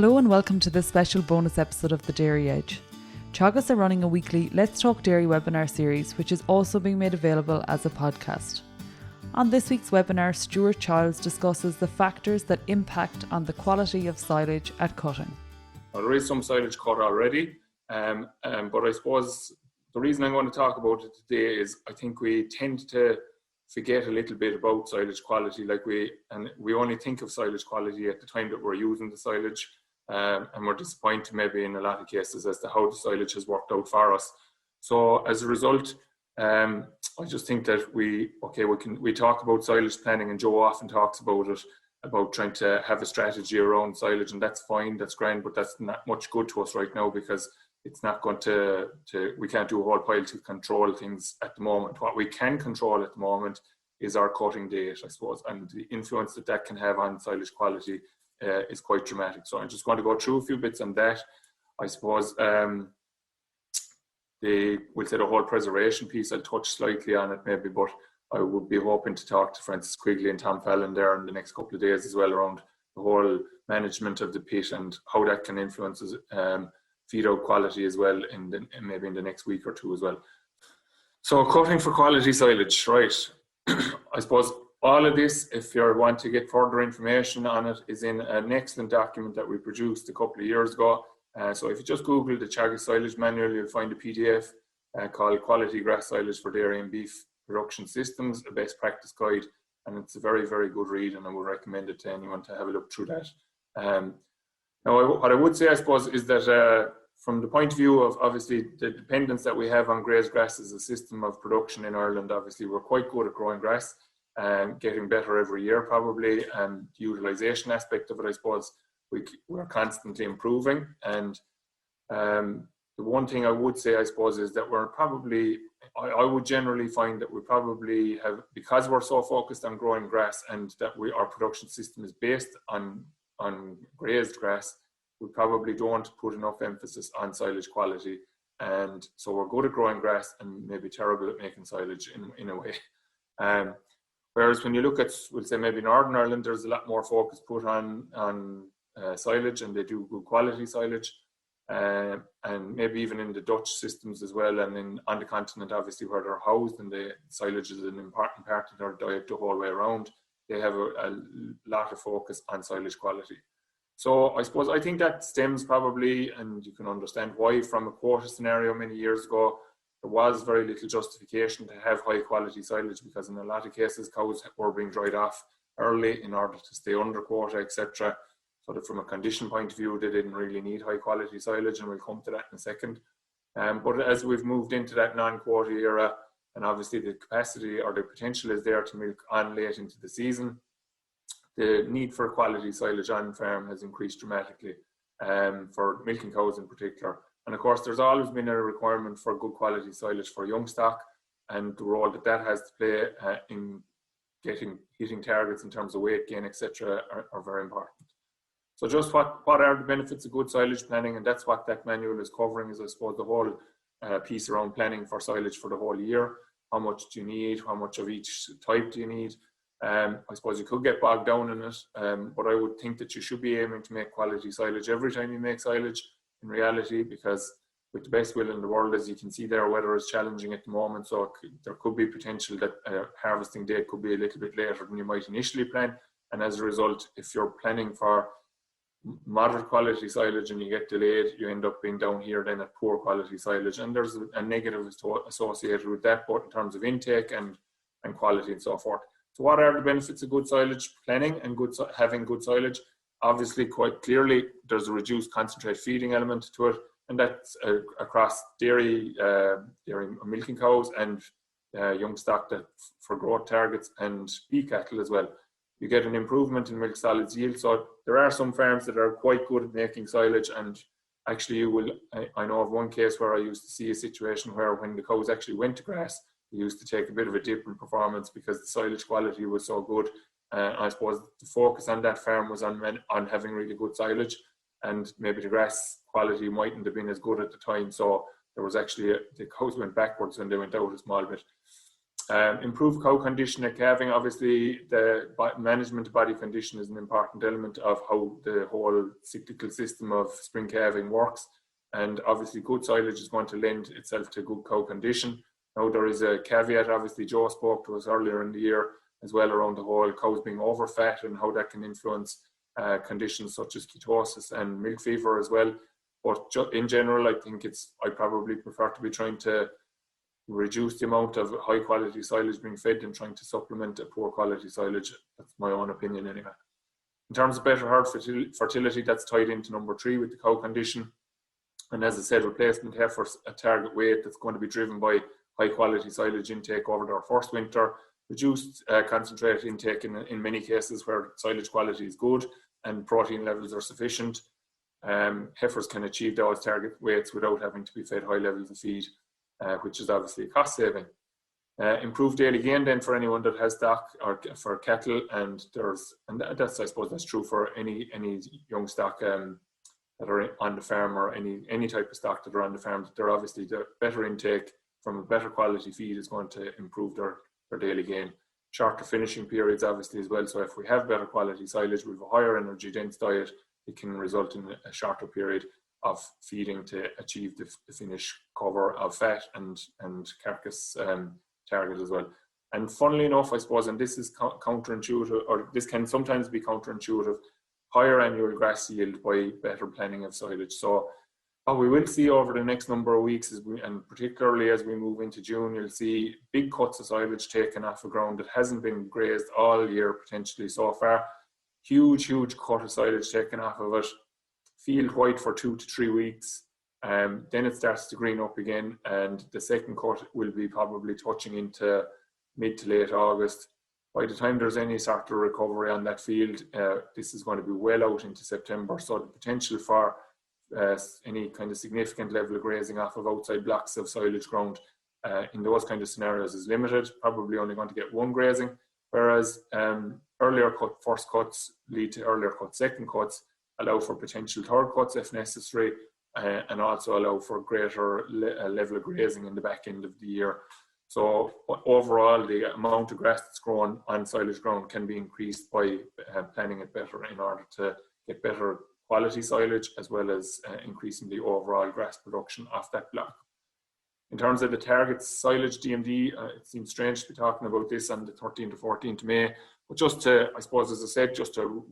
Hello and welcome to this special bonus episode of The Dairy Edge. Teagasc are running a weekly Let's Talk Dairy webinar series, which is also being made available as a podcast. On this week's webinar, Stuart Childs discusses the factors that impact on the quality of silage at cutting. Well, there is some silage cut already, but I suppose the reason I'm going to talk about it today is I think we tend to forget a little bit about silage quality. We only think of silage quality at the time that we're using the silage, and we're disappointed maybe in a lot of cases as to how the silage has worked out for us. So as a result, I just think that we talk about silage planning, and Joe often talks about it, about trying to have a strategy around silage, and that's fine, that's grand, but that's not much good to us right now because it's not going to we can't do a whole pile to control things at the moment. What we can control at the moment is our cutting date, I suppose, and the influence that can have on silage quality is quite dramatic. So I'm just going to go through a few bits on that. I suppose the whole preservation piece, I'll touch slightly on it maybe, but I would be hoping to talk to Francis Quigley and Tom Fallon there in the next couple of days as well around the whole management of the pit and how that can influence feed out quality as well, maybe in the next week or two as well. So cutting for quality silage, right? I suppose all of this, if you want to get further information on it, is in an excellent document that we produced a couple of years ago. So if you just Google the Teagasc Silage Manual, you'll find a PDF called Quality Grass Silage for Dairy and Beef Production Systems, a best practice guide, and it's a very, very good read, and I would recommend it to anyone to have a look through that. Now, what I would say, I suppose, is that from the point of view of obviously the dependence that we have on grazed grass as a system of production in Ireland, obviously we're quite good at growing grass and getting better every year probably, and the utilisation aspect of it, I suppose, we're constantly improving. And the one thing I would say, I suppose, is that we're probably, I would generally find that we probably have, because we're so focused on growing grass and that our production system is based on grazed grass, we probably don't put enough emphasis on silage quality. And so we're good at growing grass and maybe terrible at making silage in a way. Whereas when you look at, we'll say maybe Northern Ireland, there's a lot more focus put on silage, and they do good quality silage. And maybe even in the Dutch systems as well, and on the continent, obviously, where they're housed, and the silage is an important part of their diet the whole way around, they have a lot of focus on silage quality. So I think that stems probably, and you can understand why, from a quota scenario many years ago. There was very little justification to have high quality silage because in a lot of cases cows were being dried off early in order to stay under quota, etc. So that from a condition point of view, they didn't really need high quality silage, and we'll come to that in a second. But as we've moved into that non-quota era, and obviously the capacity or the potential is there to milk on late into the season, the need for quality silage on farm has increased dramatically for milking cows in particular. And of course, there's always been a requirement for good quality silage for young stock, and the role that has to play in hitting targets in terms of weight gain, etc., are very important. So just what are the benefits of good silage planning? And that's what that manual is covering, is I suppose the whole piece around planning for silage for the whole year. How much do you need? How much of each type do you need? I suppose you could get bogged down in it, but I would think that you should be aiming to make quality silage every time you make silage in reality, because with the best will in the world, as you can see there, weather is challenging at the moment, so there could be potential that harvesting date could be a little bit later than you might initially plan, and as a result, if you're planning for moderate quality silage and you get delayed, you end up being down here then at poor quality silage, and there's a negative associated with that, both in terms of intake and quality and so forth. So what are the benefits of good silage planning and having good silage? Obviously, quite clearly, there's a reduced concentrate feeding element to it, and that's across dairy milking cows and young stock that for growth targets, and beef cattle as well. You get an improvement in milk solids yield. So there are some farms that are quite good at making silage, and actually I know of one case where I used to see a situation where when the cows actually went to grass, they used to take a bit of a dip in performance because the silage quality was so good. I suppose the focus on that farm was on having really good silage, and maybe the grass quality mightn't have been as good at the time. So there was actually the cows went backwards when they went out a small bit. Improved cow condition at calving. Obviously, the management of body condition is an important element of how the whole cyclical system of spring calving works. And obviously, good silage is going to lend itself to good cow condition. Now, there is a caveat. Obviously, Joe spoke to us earlier in the year as well around the whole cows being overfat and how that can influence conditions such as ketosis and milk fever as well. But in general, I think I probably prefer to be trying to reduce the amount of high quality silage being fed and trying to supplement a poor quality silage. That's my own opinion anyway. In terms of better herd fertility, that's tied into number 3 with the cow condition. And as I said, replacement heifers at target weight, that's going to be driven by high quality silage intake over their first winter, reduced concentrate intake in many cases where silage quality is good and protein levels are sufficient. Heifers can achieve those target weights without having to be fed high levels of feed, which is obviously a cost saving. Improved daily gain then for anyone that has stock or for cattle, and that's, I suppose that's true for any young stock that are on the farm, or any type of stock that are on the farm. They're obviously, the better intake from a better quality feed is going to improve their daily gain. Shorter finishing periods obviously as well. So if we have better quality silage with a higher energy dense diet, it can result in a shorter period of feeding to achieve the finish cover of fat and carcass target as well. And funnily enough, I suppose, and this is counterintuitive, or this can sometimes be counterintuitive, higher annual grass yield by better planning of silage. So what we will see over the next number of weeks, and particularly as we move into June, you'll see big cuts of silage taken off the ground that hasn't been grazed all year potentially so far. Huge cut of silage taken off of it. Field white for 2 to 3 weeks. Then it starts to green up again, and the second cut will be probably touching into mid to late August. By the time there's any sort of recovery on that field, this is going to be well out into September. So the potential for any kind of significant level of grazing off of outside blocks of silage ground in those kind of scenarios is limited. Probably only going to get one grazing, whereas earlier cut first cuts lead to earlier cut second cuts, allow for potential third cuts if necessary, and also allow for greater level of grazing in the back end of the year. So overall, the amount of grass that's grown on silage ground can be increased by planning it better in order to get better quality silage, as well as increasing the overall grass production off that block. In terms of the target silage DMD, it seems strange to be talking about this on the 13th to 14th May, but just to, I suppose, as I said, just to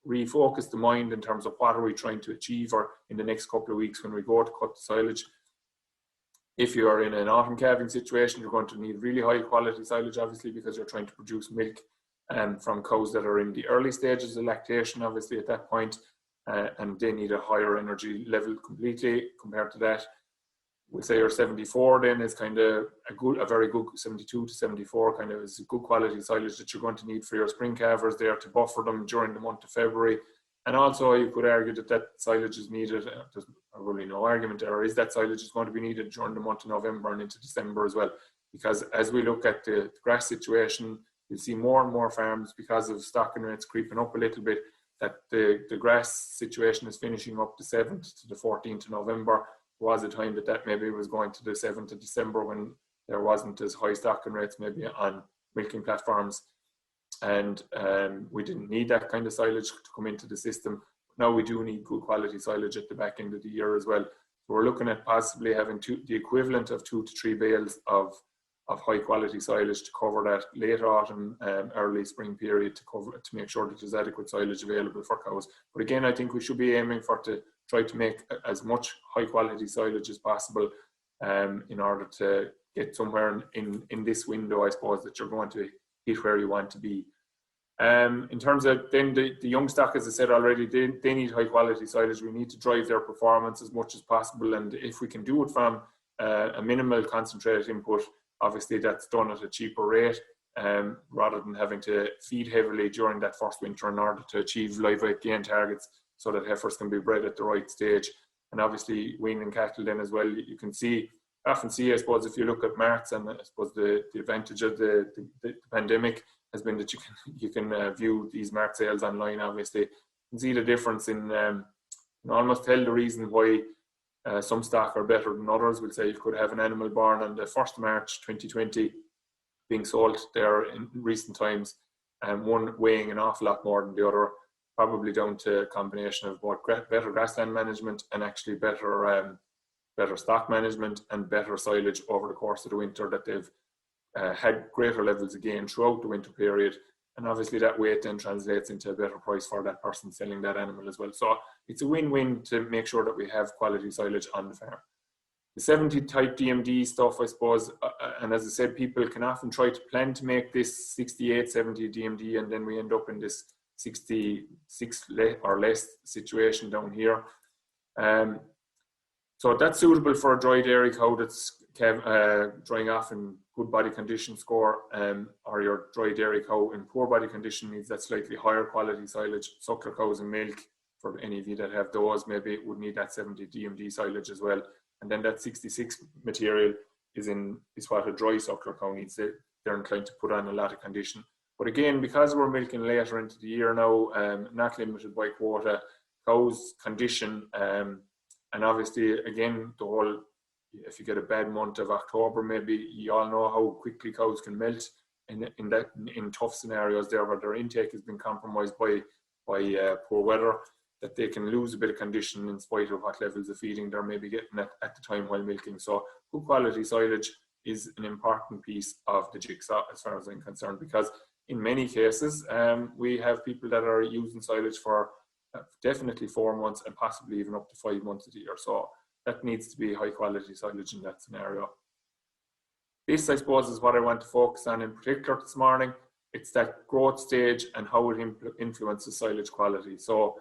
refocus the mind in terms of what are we trying to achieve, or in the next couple of weeks when we go to cut the silage. If you are in an autumn calving situation, you're going to need really high quality silage, obviously, because you're trying to produce milk from cows that are in the early stages of lactation, obviously, at that point, and they need a higher energy level completely compared to that. We'll say your 74 then is kind of a very good 72 to 74 kind of is a good quality silage that you're going to need for your spring calvers there to buffer them during the month of February. And also you could argue that silage is needed, there's really no argument there, is that silage is going to be needed during the month of November and into December as well. Because as we look at the grass situation, you'll see more and more farms, because of stocking rates creeping up a little bit, that the grass situation is finishing up the 7th to the 14th of November. There was a time that maybe was going to the 7th of December when there wasn't as high stocking rates maybe on milking platforms. And we didn't need that kind of silage to come into the system. Now we do need good quality silage at the back end of the year as well. So we're looking at possibly having the equivalent of 2 to 3 bales of high quality silage to cover that late autumn, early spring period, to make sure that there's adequate silage available for cows. But again, I think we should be aiming to try to make as much high quality silage as possible in order to get somewhere in this window, I suppose, that you're going to hit where you want to be. In terms of then the young stock, as I said already, they need high quality silage. We need to drive their performance as much as possible, and if we can do it from a minimal concentrate input, obviously that's done at a cheaper rate, rather than having to feed heavily during that first winter in order to achieve live weight gain targets, so that heifers can be bred at the right stage. And obviously weaning cattle then as well, you can often see, I suppose, if you look at marts, and I suppose the advantage of the pandemic has been that you can view these mart sales online. Obviously, you can see the difference in, almost tell the reason why some stock are better than others. We'll say you could have an animal born on the 1st of March 2020 being sold there in recent times, and one weighing an awful lot more than the other, probably down to a combination of both better grassland management and actually better stock management and better silage over the course of the winter, that they've had greater levels of gain throughout the winter period. And obviously that weight then translates into a better price for that person selling that animal as well. So it's a win-win to make sure that we have quality silage on the farm. The 70 type DMD stuff, I suppose, and as I said, people can often try to plan to make this 68, 70 DMD, and then we end up in this 66 or less situation down here. So that's suitable for a dry dairy cow that's drying off in good body condition score, or your dry dairy cow in poor body condition needs that slightly higher quality silage. Suckler cows and milk, for any of you that have those, maybe it would need that 70 DMD silage as well. And then that 66 material is what a dry suckler cow needs. They're inclined to put on a lot of condition. But again, because we're milking later into the year now, not limited by quota, cows' condition, and obviously, again, the whole, if you get a bad month of October, maybe you all know how quickly cows can melt in tough scenarios there where their intake has been compromised by poor weather, that they can lose a bit of condition in spite of what levels of feeding they're maybe getting at the time while milking. So good quality silage is an important piece of the jigsaw as far as I'm concerned, because in many cases, we have people that are using silage for definitely 4 months and possibly even up to 5 months of the year. So that needs to be high quality silage in that scenario. This, I suppose, is what I want to focus on in particular this morning. It's that growth stage and how it influences silage quality. So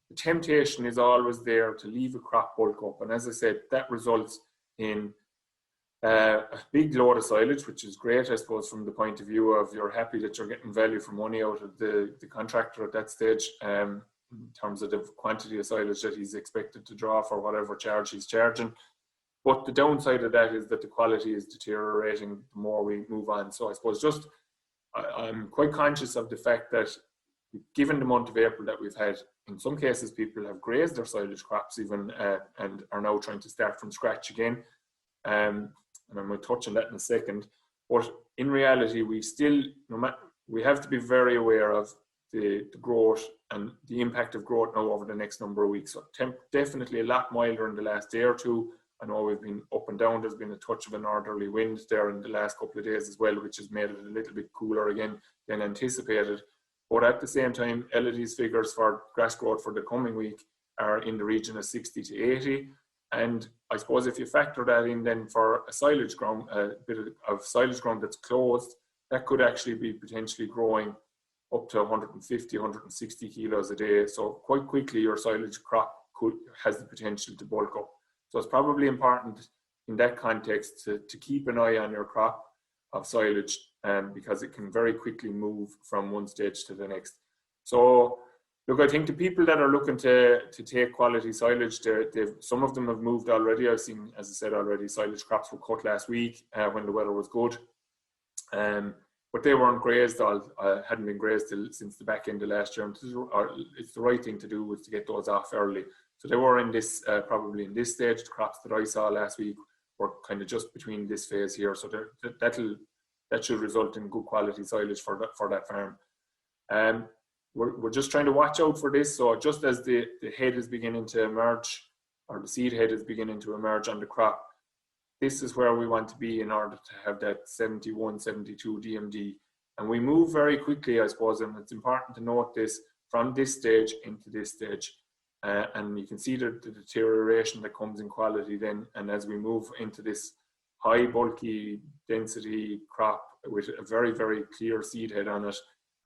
the temptation is always there to leave a crop bulk up. And as I said, that results in a big load of silage, which is great, I suppose, from the point of view of you're happy that you're getting value for money out of the contractor at that stage, in terms of the quantity of silage that he's expected to draw for whatever charge he's charging. But the downside of that is that the quality is deteriorating the more we move on. So I suppose I'm quite conscious of the fact that given the month of April that we've had, in some cases people have grazed their silage crops even and are now trying to start from scratch again. And I'm going to touch on that in a second. But in reality, we have to be very aware of the growth and the impact of growth now over the next number of weeks. So definitely a lot milder in the last day or two. I know we've been up and down. There's been a touch of a northerly wind there in the last couple of days as well, which has made it a little bit cooler again than anticipated. But at the same time, LD's figures for grass growth for the coming week are in the region of 60 to 80. And I suppose if you factor that in then for a silage ground, a bit of silage ground that's closed, that could actually be potentially growing up to 150, 160 kilos a day. So quite quickly your silage crop has the potential to bulk up. So it's probably important in that context to keep an eye on your crop of silage, because it can very quickly move from one stage to the next. So look, I think the people that are looking to take quality silage, some of them have moved already. I've seen, as I said already, silage crops were cut last week when the weather was good. But they weren't grazed, hadn't been grazed since the back end of last year. And it's the right thing to do was to get those off early. So they were in this, probably in this stage. The crops that I saw last week were kind of just between this phase here. So that should result in good quality silage for that farm. We're just trying to watch out for this. So just as the head is beginning to emerge, or the seed head is beginning to emerge on the crop, this is where we want to be in order to have that 71, 72 DMD. And we move very quickly, I suppose, and it's important to note this from this stage into this stage. And you can see the deterioration that comes in quality then. And as we move into this high bulky density crop with a very, very clear seed head on it,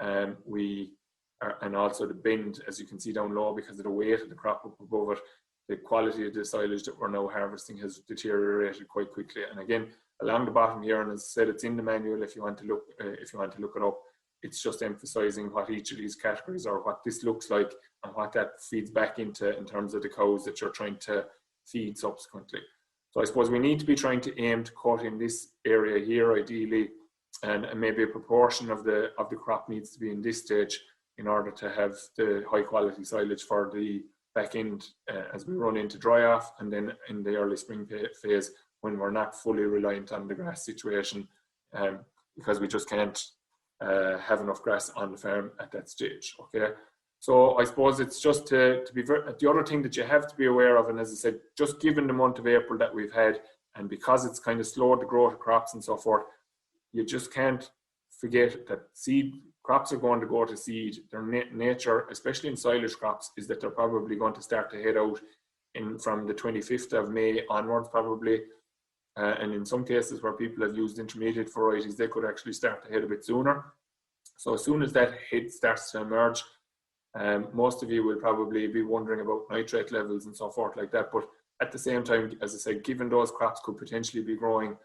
and also the bend, as you can see down low, because of the weight of the crop up above it, the quality of the silage that we're now harvesting has deteriorated quite quickly. And again, along the bottom here, and as I said, it's in the manual if you want to look it up. It's just emphasizing what each of these categories are, what this looks like, and what that feeds back into in terms of the cows that you're trying to feed subsequently. So I suppose we need to be trying to aim to cut in this area here, ideally, and maybe a proportion of the crop needs to be in this stage in order to have the high quality silage for the back end as we run into dry off, and then in the early spring phase when we're not fully reliant on the grass situation. because we just can't have enough grass on the farm at that stage. Okay, so I suppose it's just to be the other thing that you have to be aware of, and as I said, just given the month of April that we've had, and because it's kind of slowed the growth of crops and so forth, you just can't forget that seed crops are going to go to seed. Their nature, especially in silage crops, is that they're probably going to start to head out from the 25th of May onwards, probably. And in some cases where people have used intermediate varieties, they could actually start to head a bit sooner. So as soon as that head starts to emerge, most of you will probably be wondering about nitrate levels and so forth like that. But at the same time, as I said, given those crops could potentially be growing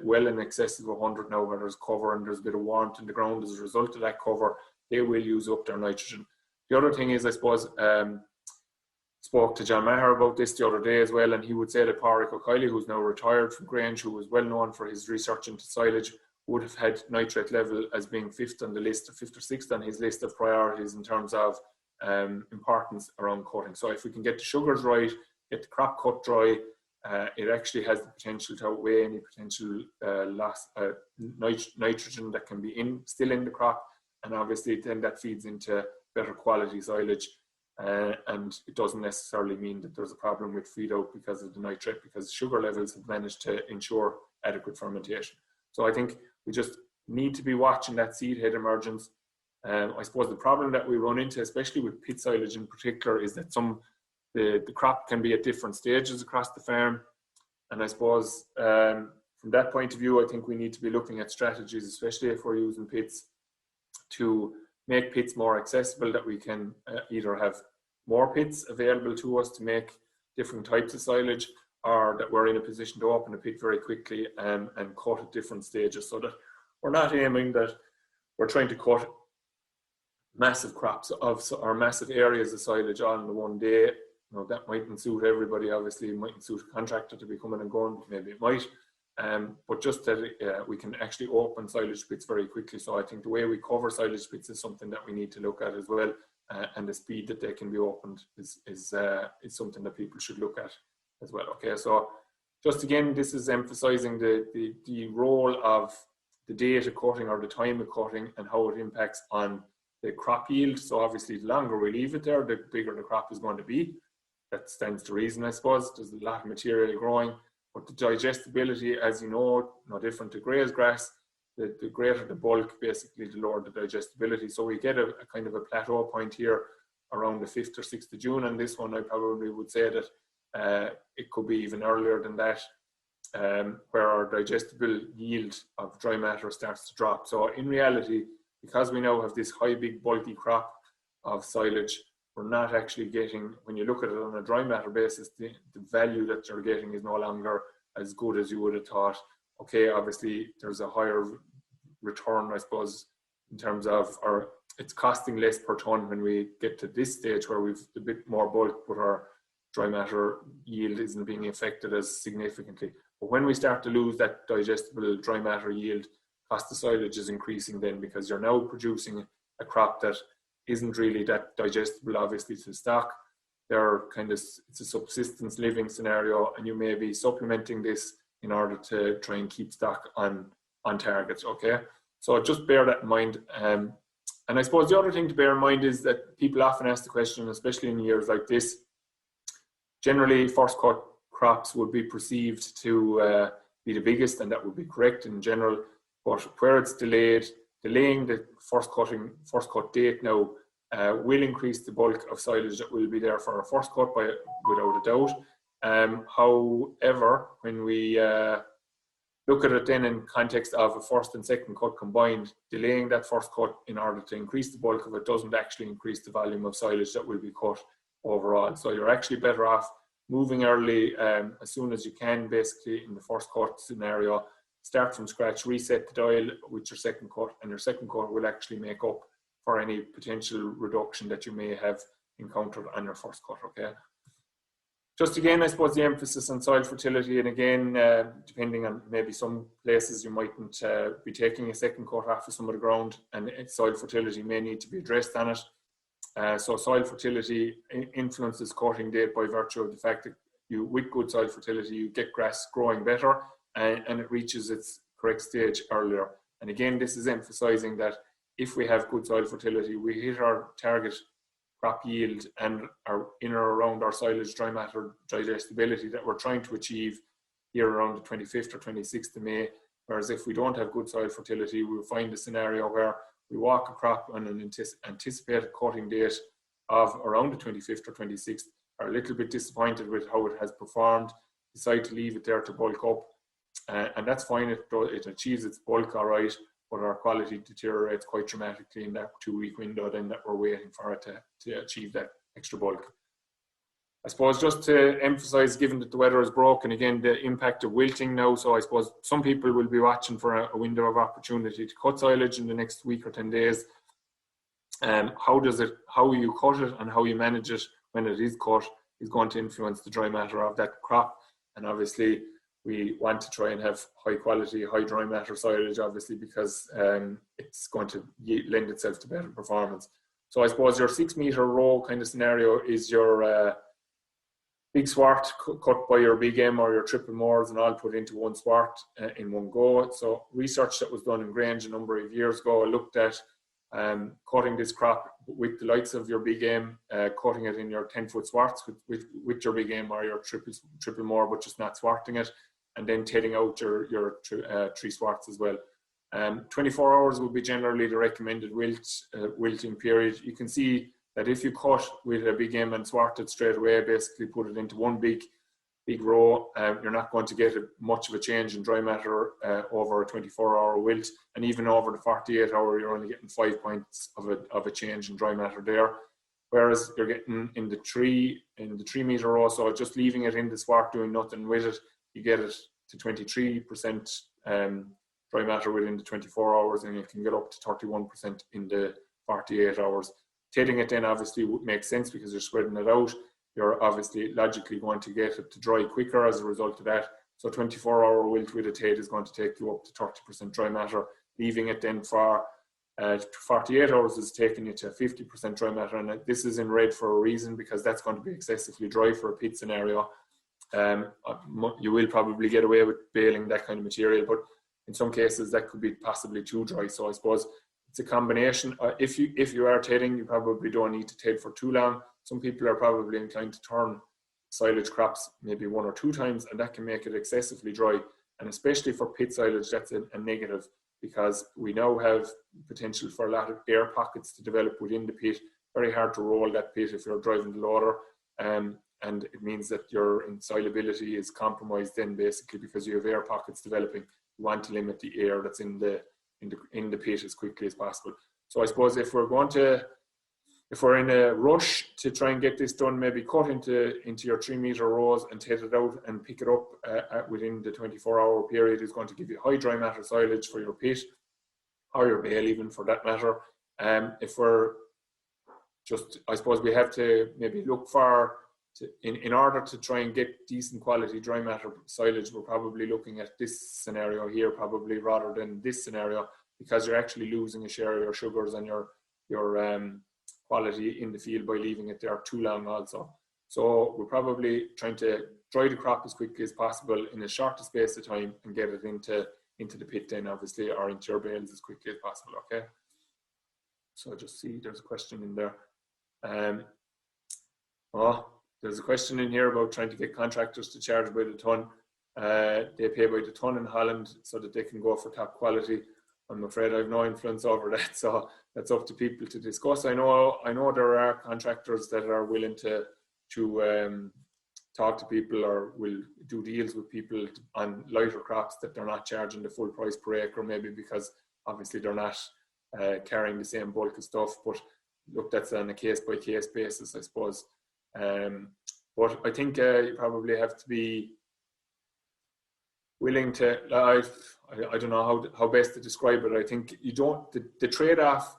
well in excess of 100 now, where there's cover and there's a bit of warmth in the ground as a result of that cover, they will use up their nitrogen. The other thing is, I suppose, spoke to John Maher about this the other day as well, and he would say that Pádraig O'Reilly, who's now retired from Grange, who was well known for his research into silage, would have had nitrate level as being fifth on the list, or fifth or sixth on his list of priorities in terms of importance around cutting. So if we can get the sugars right, get the crop cut dry, it actually has the potential to outweigh any potential loss nitrogen that can be still in the crop, and obviously then that feeds into better quality silage. And it doesn't necessarily mean that there's a problem with feed out because of the nitrate, because sugar levels have managed to ensure adequate fermentation. So I think we just need to be watching that seed head emergence. I suppose the problem that we run into, especially with pit silage in particular, is that the crop can be at different stages across the farm. And I suppose from that point of view, I think we need to be looking at strategies, especially if we're using pits, to make pits more accessible, that we can either have more pits available to us to make different types of silage, or that we're in a position to open a pit very quickly and cut at different stages, so that we're not aiming that we're trying to cut massive crops or massive areas of silage all in the one day. You know, that mightn't suit everybody. Obviously, it mightn't suit a contractor to be coming and going, but maybe it might. But just that we can actually open silage pits very quickly. So I think the way we cover silage pits is something that we need to look at as well. And the speed that they can be opened is something that people should look at as well. Okay, so just again, this is emphasizing the role of the date of cutting or the time of cutting and how it impacts on the crop yield. So obviously, the longer we leave it there, the bigger the crop is going to be. That stands to reason, I suppose. There's a lot of material growing. But the digestibility, as you know, no different to graze grass, the greater the bulk, basically, the lower the digestibility. So we get a kind of a plateau point here around the 5th or 6th of June. And this one, I probably would say that it could be even earlier than that, where our digestible yield of dry matter starts to drop. So in reality, because we now have this high, big, bulky crop of silage, we're not actually getting, when you look at it on a dry matter basis, the value that you're getting is no longer as good as you would have thought. Okay, obviously there's a higher return, I suppose, in terms of it's costing less per ton when we get to this stage where we've a bit more bulk, but our dry matter yield isn't being affected as significantly. But when we start to lose that digestible dry matter yield, cost of silage is increasing then, because you're now producing a crop that isn't really that digestible, obviously, to stock. It's a subsistence living scenario, and you may be supplementing this in order to try and keep stock on target. Okay, so just bear that in mind. And I suppose the other thing to bear in mind is that people often ask the question, especially in years like this, generally first cut crops would be perceived to be the biggest, and that would be correct in general. But where it's delaying the first cut date now will increase the bulk of silage that will be there for a first cut without a doubt. However, when we look at it then in context of a first and second cut combined, delaying that first cut in order to increase the bulk of it doesn't actually increase the volume of silage that will be cut overall. So you're actually better off moving early as soon as you can, basically, in the first cut scenario. Start from scratch, reset the dial with your second cut, and your second cut will actually make up for any potential reduction that you may have encountered on your first cut. Okay. Just again, I suppose the emphasis on soil fertility, and again, depending on maybe some places you mightn't be taking a second cut after some of the ground, and soil fertility may need to be addressed on it. So soil fertility influences cutting date by virtue of the fact that with good soil fertility, you get grass growing better, and it reaches its correct stage earlier. And again, this is emphasising that if we have good soil fertility, we hit our target crop yield and are in or around our silage dry matter digestibility that we're trying to achieve here around the 25th or 26th of May. Whereas if we don't have good soil fertility, we'll find a scenario where we walk a crop on an anticipated cutting date of around the 25th or 26th, are a little bit disappointed with how it has performed, decide to leave it there to bulk up. And that's fine, it achieves its bulk all right, but our quality deteriorates quite dramatically in that 2-week window then that we're waiting for it to achieve that extra bulk. I suppose just to emphasise, given that the weather is broken, again, the impact of wilting now. So I suppose some people will be watching for a window of opportunity to cut silage in the next week or 10 days. How you cut it and how you manage it when it is cut is going to influence the dry matter of that crop. And obviously, we want to try and have high quality, high dry matter silage, obviously, because it's going to lend itself to better performance. So I suppose your 6 metre row kind of scenario is your big swart cut by your big M or your triple moors and all put into one swart in one go. So research that was done in Grange a number of years ago looked at cutting this crop with the likes of your big M, cutting it in your 10-foot swarts with your big M or your triple moor, but just not swarting it, and then taking out your 3 swarts as well. 24 hours would be generally the recommended wilting period. You can see that if you cut with a big M and swart it straight away, basically put it into one big row, you're not going to get much of a change in dry matter over a 24-hour wilt, and even over the 48-hour, you're only getting 5 points of a change in dry matter there. Whereas you're getting in the 3 metre row, so just leaving it in the swart, doing nothing with it, you get it to 23% dry matter within the 24 hours, and you can get up to 31% in the 48 hours. Taking it then obviously makes sense because you're spreading it out. You're obviously logically going to get it to dry quicker as a result of that. So 24-hour wilt with a tate is going to take you up to 30% dry matter. Leaving it then for 48 hours is taking you to 50% dry matter. And this is in red for a reason, because that's going to be excessively dry for a pit scenario. You will probably get away with baling that kind of material, but in some cases that could be possibly too dry. So I suppose it's a combination. If you are tating, you probably don't need to tate for too long. Some people are probably inclined to turn silage crops maybe 1 or 2 times, and that can make it excessively dry. And especially for pit silage, that's a negative, because we now have potential for a lot of air pockets to develop within the pit. Very hard to roll that pit if you're driving the loader. And it means that your insolubility is compromised then, basically, because you have air pockets developing. You want to limit the air that's in the pit as quickly as possible. So I suppose if we're in a rush to try and get this done, maybe cut into your 3 metre rows and take it out and pick it up within the 24-hour period is going to give you high dry matter silage for your pit, or your bale even for that matter. If we're just, I suppose we have to maybe look for, in order to try and get decent quality dry matter silage, we're probably looking at this scenario here probably rather than this scenario, because you're actually losing a share of your sugars and your quality in the field by leaving it there too long also. So we're probably trying to dry the crop as quickly as possible in a shorter space of time and get it into the pit then, obviously, or into your bales as quickly as possible, okay? So I just see there's a question in there. There's a question in here about trying to get contractors to charge by the ton. They pay by the ton in Holland so that they can go for top quality. I'm afraid I have no influence over that, so that's up to people to discuss. I know there are contractors that are willing to talk to people or will do deals with people on lighter crops that they're not charging the full price per acre, maybe because obviously they're not carrying the same bulk of stuff. But look, that's on a case-by-case basis, I suppose. But I think you probably have to be willing to, I don't know how best to describe it. I think the trade-off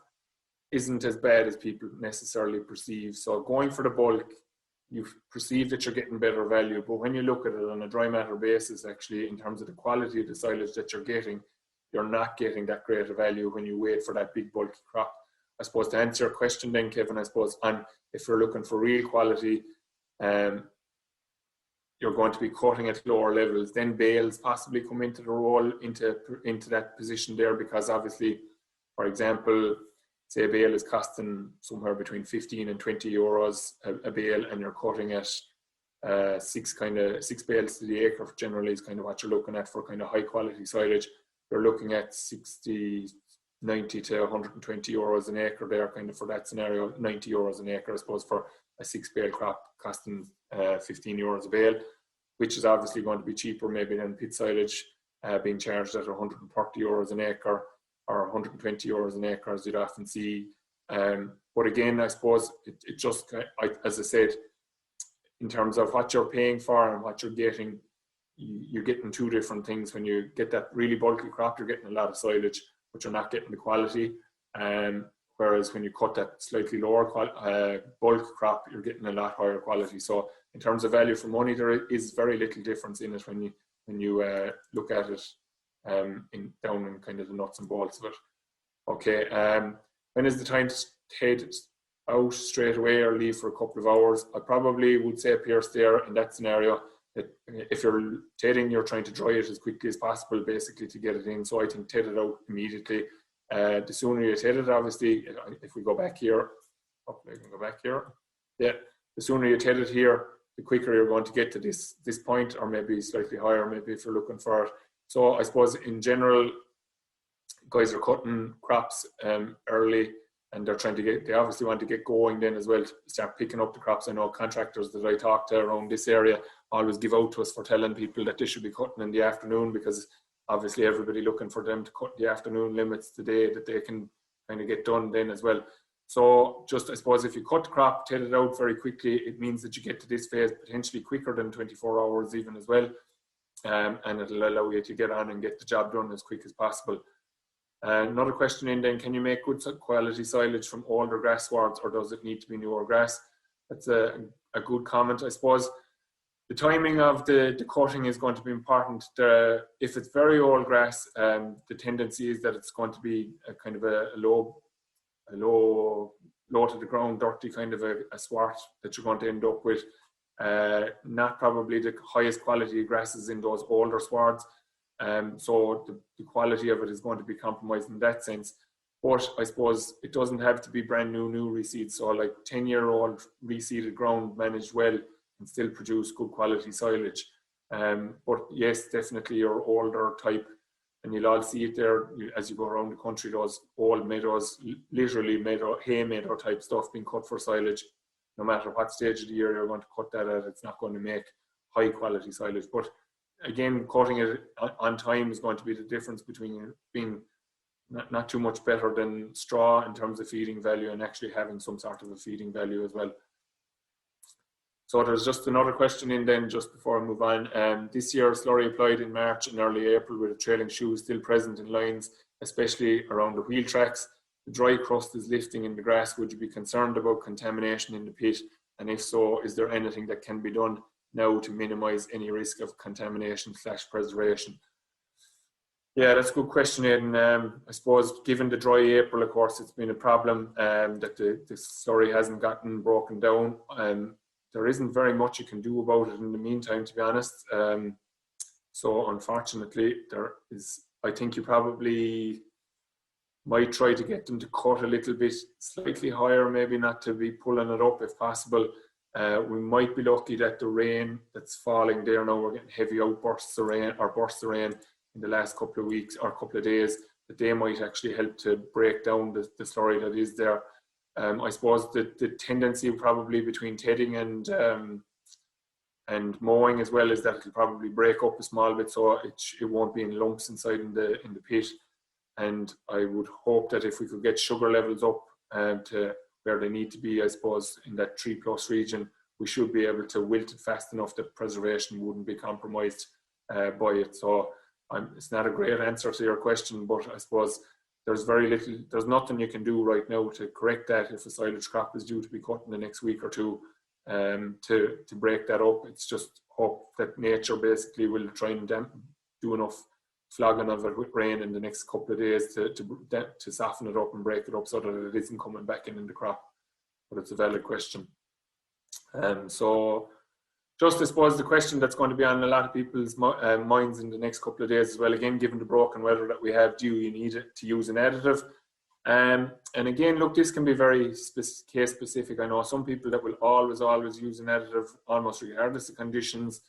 isn't as bad as people necessarily perceive. So going for the bulk, you perceive that you're getting better value, but when you look at it on a dry matter basis, actually, in terms of the quality of the silage that you're getting, you're not getting that greater value when you wait for that big bulky crop. I suppose to answer your question then, Kevin, I suppose, and if we're looking for real quality, you're going to be cutting at lower levels. Then bales possibly come into the role, into that position there, because obviously, for example, say a bale is costing somewhere between 15 and 20 euros a bale, and you're cutting at 6 bales to the acre generally is kind of what you're looking at for kind of high quality silage. You're looking at 90 to 120 euros an acre there, kind of for that scenario. 90 euros an acre, I suppose, for a 6 bale crop costing 15 euros a bale, which is obviously going to be cheaper maybe than pit silage being charged at 130 euros an acre or 120 euros an acre, as you'd often see. But again, I suppose it just, as I said, in terms of what you're paying for and what you're getting, you're getting two different things. When you get that really bulky crop, you're getting a lot of silage, but you're not getting the quality. Whereas when you cut that slightly lower bulk crop, you're getting a lot higher quality. So in terms of value for money, there is very little difference in it when you look at it down in kind of the nuts and bolts of it. Okay, when is the time to head out straight away or leave for a couple of hours? I probably would say, Pierce, there in that scenario, that if you're tedding, you're trying to dry it as quickly as possible, basically, to get it in. So I think ted it out immediately. The sooner you ted it, obviously, if we go back here, yeah, the sooner you ted it here, the quicker you're going to get to this point, or maybe slightly higher, maybe if you're looking for it. So I suppose in general, guys are cutting crops early, and they obviously want to get going then as well, to start picking up the crops. I know contractors that I talk to around this area always give out to us for telling people that they should be cutting in the afternoon, because obviously everybody looking for them to cut the afternoon limits today that they can kind of get done then as well. So just, I suppose, if you cut the crop, ted it out very quickly, it means that you get to this phase potentially quicker than 24 hours even as well. And it'll allow you to get on and get the job done as quick as possible. Another question in then, can you make good quality silage from older grass swards, or does it need to be newer grass? That's a good comment. I suppose the timing of the cutting is going to be important. If it's very old grass, the tendency is that it's going to be a kind of a low to the ground, dirty kind of a swart that you're going to end up with. Not probably the highest quality grasses in those older swards. So the quality of it is going to be compromised in that sense. But I suppose it doesn't have to be brand new reseed. So like 10-year-old reseeded ground managed well and still produce good quality silage. But yes, definitely your older type, and you'll all see it there as you go around the country, those old meadows, literally hay meadow type stuff being cut for silage. No matter what stage of the year you're going to cut that at, it's not going to make high quality silage. But again, cutting it on time is going to be the difference between being not too much better than straw in terms of feeding value and actually having some sort of a feeding value as well. So there's just another question in then just before I move on. This year, slurry applied in March and early April with a trailing shoe still present in lines, especially around the wheel tracks. The dry crust is lifting in the grass. Would you be concerned about contamination in the pit? And if so, is there anything that can be done now to minimize any risk of contamination / preservation? Yeah, that's a good question, Aidan. I suppose given the dry April, of course, it's been a problem that the slurry hasn't gotten broken down. There isn't very much you can do about it in the meantime, to be honest. So unfortunately, I think you probably might try to get them to cut a little bit slightly higher, maybe not to be pulling it up if possible. We might be lucky that the rain that's falling there now, we're getting heavy outbursts of rain or bursts of rain in the last couple of weeks or couple of days, that they might actually help to break down the slurry that is there. I suppose the tendency probably between tedding and mowing as well is that it'll probably break up a small bit, so it won't be in lumps inside in the pit. And I would hope that if we could get sugar levels up to where they need to be, I suppose in that 3+ region, we should be able to wilt it fast enough that preservation wouldn't be compromised by it. So it's not a great answer to your question, but I suppose there's nothing you can do right now to correct that if a silage crop is due to be cut in the next week or two to break that up. It's just hope that nature basically will try and do enough flogging of it with rain in the next couple of days to soften it up and break it up so that it isn't coming back in the crop. But it's a valid question. So just, I suppose, the question that's going to be on a lot of people's minds in the next couple of days as well, again, given the broken weather that we have, do you need it to use an additive? And again, look, this can be very case specific. I know some people that will always use an additive, almost regardless of conditions.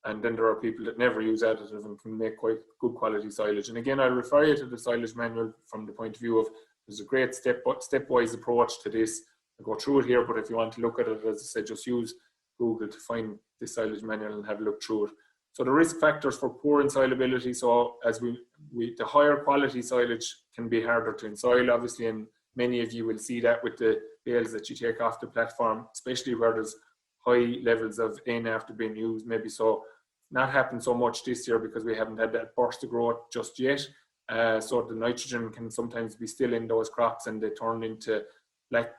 And then there are people that never use additive and can make quite good quality silage. And again, I'll refer you to the silage manual from the point of view of, there's a great stepwise approach to this. I'll go through it here, but if you want to look at it, as I said, just use Google to find the silage manual and have a look through it. So the risk factors for poor ensoilability. So as the higher quality silage can be harder to ensoil, obviously, and many of you will see that with the bales that you take off the platform, especially where there's high levels of N after being used. Maybe so not happened so much this year because we haven't had that burst of growth just yet. So the nitrogen can sometimes be still in those crops and they turn into black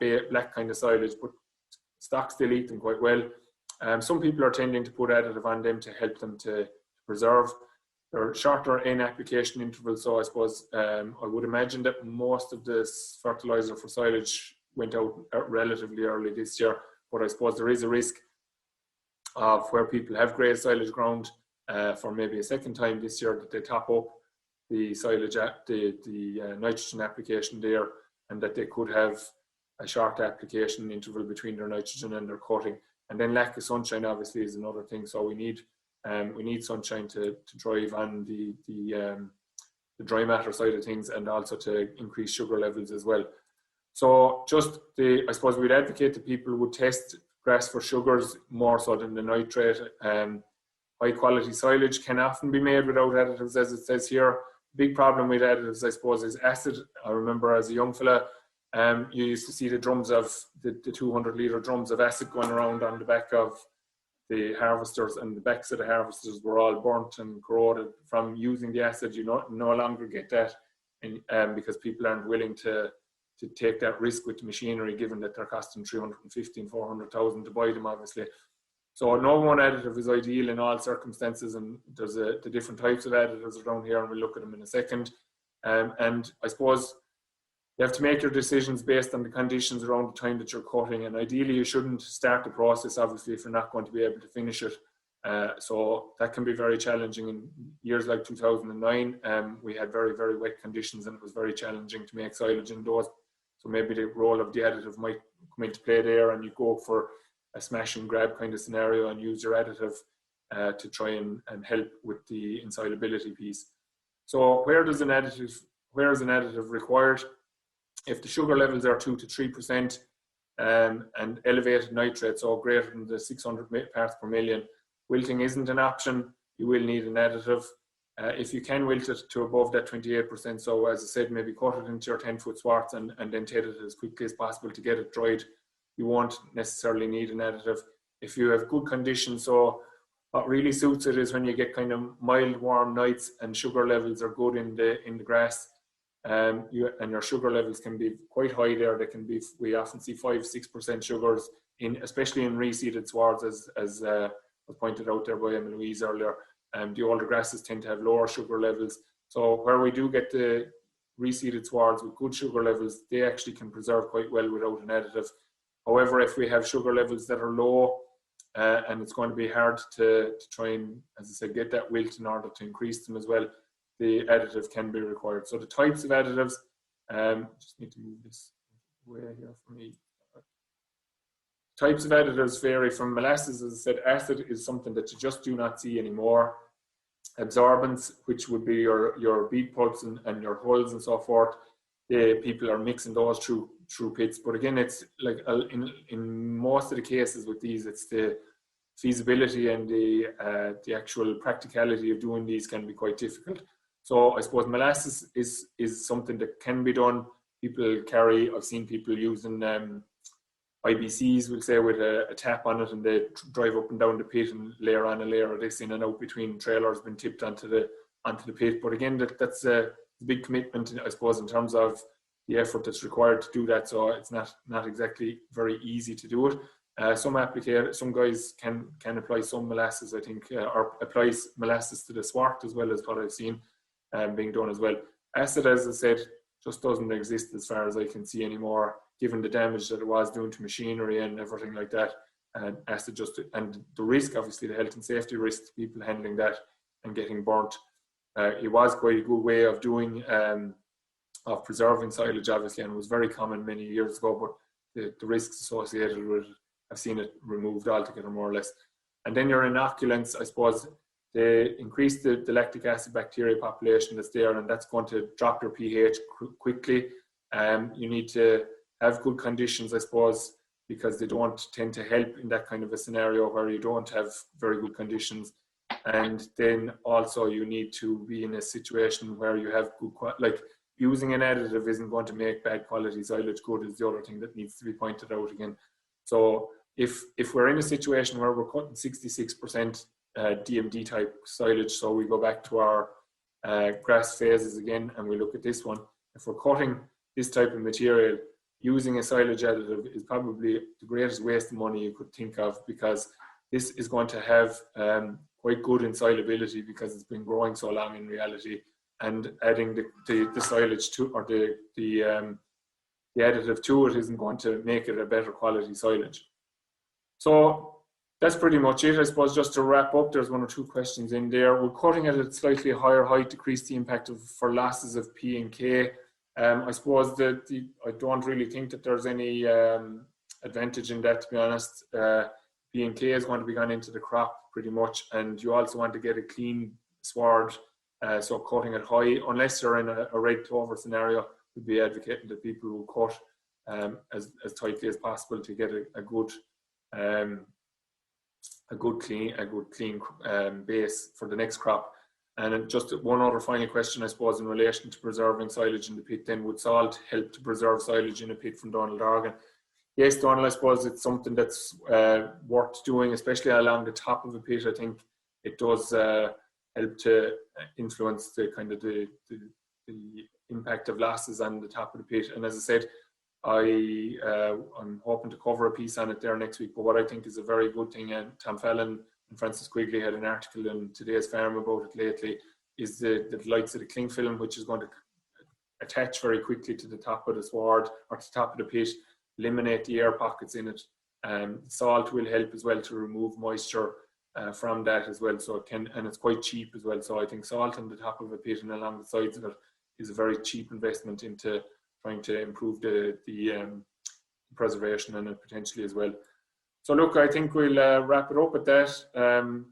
kind of silage, but stock still eat them quite well. Some people are tending to put additive on them to help them to preserve. There are shorter N application intervals, so I suppose I would imagine that most of the fertilizer for silage went out relatively early this year, but I suppose there is a risk of where people have grazed silage ground for maybe a second time this year, that they top up the silage, the nitrogen application there, and that they could have a short application interval between their nitrogen and their cutting. And then lack of sunshine obviously is another thing. So we need sunshine to drive on the dry matter side of things, and also to increase sugar levels as well. So I suppose we'd advocate that people would test grass for sugars more so than the nitrate. High quality silage can often be made without additives, as it says here. Big problem with additives, I suppose, is acid. I remember as a young fella, you used to see the drums of the 200-litre drums of acid going around on the back of the harvesters, and the backs of the harvesters were all burnt and corroded from using the acid. You no longer get that, because people aren't willing to take that risk with the machinery, given that they're costing 315,000, 400,000 to buy them, obviously. So no one additive is ideal in all circumstances, and there's the different types of additives around here, and we'll look at them in a second. And I suppose you have to make your decisions based on the conditions around the time that you're cutting, and ideally you shouldn't start the process, obviously, if you're not going to be able to finish it. So that can be very challenging. In years like 2009, we had very, very wet conditions, and it was very challenging to make silage indoors. So maybe the role of the additive might come into play there, and you go for a smash and grab kind of scenario and use your additive to try and help with the insolubility piece. So where is an additive required? If the sugar levels are 2 to 3% and elevated nitrate, so greater than the 600 parts per million, wilting isn't an option. You will need an additive. If you can wilt it to above that 28%, so as I said, maybe cut it into your 10-foot swarts and then take it as quickly as possible to get it dried. You won't necessarily need an additive. If you have good conditions, so what really suits it is when you get kind of mild, warm nights and sugar levels are good in the grass. And your sugar levels can be quite high there. They can be, we often see 5-6% sugars especially in reseeded swards, as was pointed out there by Emma Louise earlier. The older grasses tend to have lower sugar levels. So where we do get the reseeded swards with good sugar levels, they actually can preserve quite well without an additive. However, if we have sugar levels that are low, and it's going to be hard to try and, as I said, get that wilt in order to increase them as well, the additive can be required. So the types of additives, just need to move this way here for me. Types of additives vary from molasses. As I said, acid is something that you just do not see anymore. Absorbents, which would be your beet pulps and your hulls and so forth, people are mixing those through pits. But again, it's like in most of the cases with these, it's the feasibility and the actual practicality of doing these can be quite difficult. So I suppose molasses is something that can be done. I've seen people using IBCs, we'll say, with a tap on it, and they drive up and down the pit and layer on a layer of this in and out between trailers been tipped onto the pit. But again, that's a big commitment, I suppose, in terms of the effort that's required to do that. So it's not exactly very easy to do it. Some guys can apply some molasses, I think, or applies molasses to the swart as well, as what I've seen being done as well. Acid, as I said, just doesn't exist as far as I can see anymore, given the damage that it was doing to machinery and everything like that. acid and the risk, obviously the health and safety risk to people handling that and getting burnt. It was quite a good way of doing of preserving silage, obviously, and it was very common many years ago, but the risks associated with it, I've seen it removed altogether, more or less. And then your inoculants, I suppose, they increase the lactic acid bacteria population that's there, and that's going to drop your pH quickly. You need to have good conditions, I suppose, because they don't tend to help in that kind of a scenario where you don't have very good conditions. And then also you need to be in a situation where you have good, like using an additive isn't going to make bad quality silage good, is the other thing that needs to be pointed out again. So if we're in a situation where we're cutting 66% DMD type silage, so we go back to our grass phases again and we look at this one, if we're cutting this type of material, using a silage additive is probably the greatest waste of money you could think of, because this is going to have quite good insolubility because it's been growing so long in reality, and adding the silage to, or the additive to it, isn't going to make it a better quality silage. So that's pretty much it. I suppose just to wrap up, there's one or two questions in there. We're cutting at a slightly higher height, decrease the impact for losses of P and K. I suppose that I don't really think that there's any advantage in that, to be honest. P and K is going to be gone into the crop pretty much, and you also want to get a clean sward, so cutting it high, unless you're in a red clover scenario, we'd be advocating that people will cut as tightly as possible to get a good clean base for the next crop. And just one other final question, I suppose, in relation to preserving silage in the pit, then would salt help to preserve silage in a pit from Donald Organ? Yes, Donald, I suppose it's something that's worth doing, especially along the top of a pit. I think it does help to influence the kind of the impact of losses on the top of the pit. And as I said, I'm hoping to cover a piece on it there next week. But what I think is a very good thing, and Tom Fallon and Francis Quigley had an article in Today's Farm about it lately, is the likes of the cling film, which is going to attach very quickly to the top of the sward or to the top of the pit, eliminate the air pockets in it. Salt will help as well to remove moisture from that as well. So it can, and it's quite cheap as well. So I think salt on the top of a pit and along the sides of it is a very cheap investment into trying to improve the preservation in it potentially as well. So look, I think we'll wrap it up at that.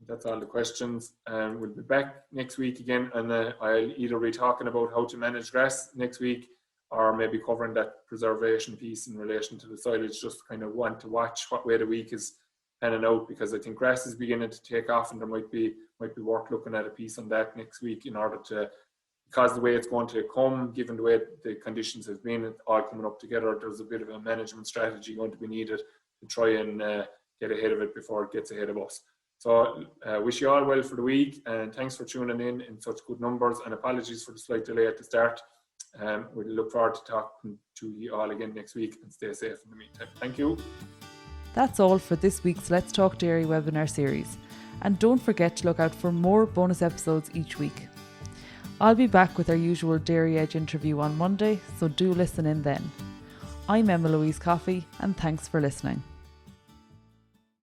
That's all the questions. We'll be back next week again, and I'll either be talking about how to manage grass next week, or maybe covering that preservation piece in relation to the silage. Just kind of want to watch what way the week is panning out, because I think grass is beginning to take off, and there might be worth looking at a piece on that next week, in order to, because the way it's going to come, given the way the conditions have been all coming up together, there's a bit of a management strategy going to be needed to try and get ahead of it before it gets ahead of us. So wish you all well for the week, and thanks for tuning in such good numbers, and apologies for the slight delay at the start. We look forward to talking to you all again next week, and stay safe in the meantime. Thank you. That's all for this week's Let's Talk Dairy webinar series, and don't forget to look out for more bonus episodes each week. I'll be back with our usual Dairy Edge interview on Monday, so do listen in then. I'm Emma Louise Coffey, and thanks for listening.